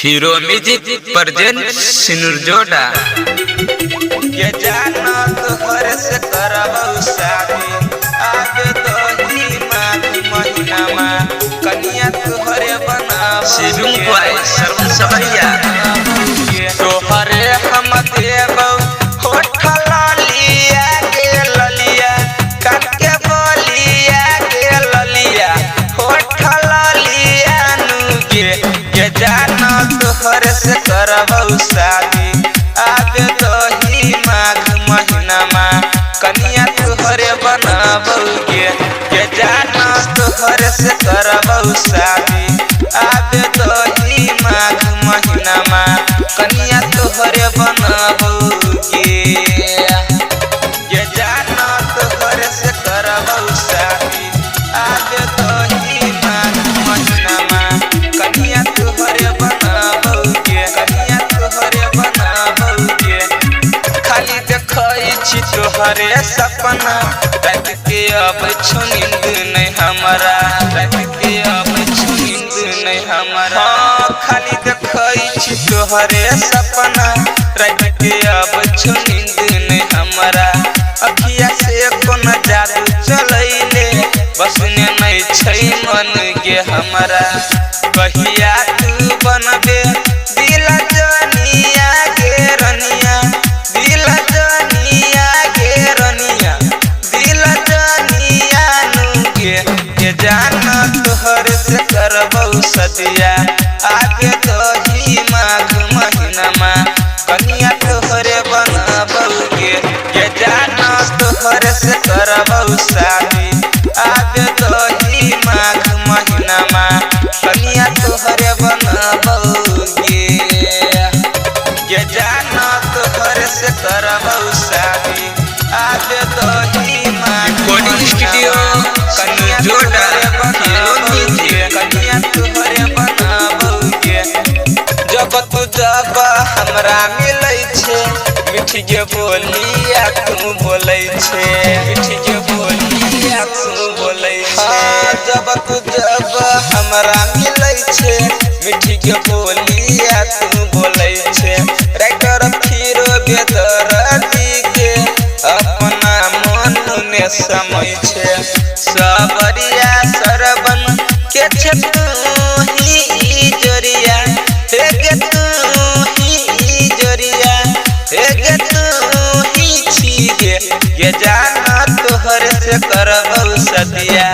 hero music present सिनुर जोड़ा ये जाना तोहर से करबौ शादी आगे तो ही माघ महीना में कन्या तोहरे बनाबौ सिनुर बॉय सर्वन सबरिया तोहरे हम देबौ होठ लालिया के ललिया कान के बोलिया के ललिया होठ लालिया नु ये जाना तोहर से करबौ शादी आगे तो ही माघ महीना में कन्या तोहरे बनाबौ के जाना तोहर से करबौ शादी आगे तो ही माघ महीना में कन्या तोहरे बनाबौ ये जाना तोहर से करबौ शादी आगे तो ही माघ महीना में कन्या तोहरे बनाबौ कन्या तोहरे बनाबौ खाली देखै छी तोहरे सपना रात के अब छु नींद नहीं हमारा रात के अब छु नींद नहीं हमारा खाली देखै छी तोहरे सपना रात के अब छु नींद नहीं हमारा अखिया से कोन जादू चलैले बस ने नहीं छै मन के हमारा कहिया तू बनबे दिल जनिया के रनिया दिल जनिया के रनिया दिल जनिया नु के जाना तोहर से करबौ सदिया आगे तो ही माघ महीना में कन्या तोहरे बनाबौ के जाना तोहर से करबौ शादी आगे तो ही माघ महीना में कन्या तोहरे बनाबौ ये जाना तोहर से करबौ शादी आगे तो ही माघ रिकॉर्डिंग स्टूडियो कन्या जोड़ा हीरो म्यूजिक कन्या तोहरे बनाबौ जब तू जब हमरा मिलै छे मिठी के बोलिया तू बोलै छे मिठी के बोलिया तू बोलै छे जब तू जब हमरा मिलै छे मिठी के बोलिया तू बोलै छे राइटर फिरो बेदर्दी के अपना मन में समय छे सबरिया सरबन के छे तू ही जोरिया हे गे तू ही जोरिया हे गे तू ही छी ये जाना तोहर से करबौ सदिया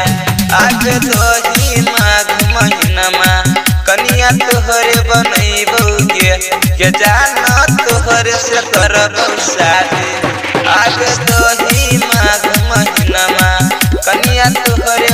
आगे तो ही माघ महीना में कन्या तोहरे बनैबौ ये जाना तोहर से करबौ शादी आगे तो ही माघ महीना में कन्या तोहरे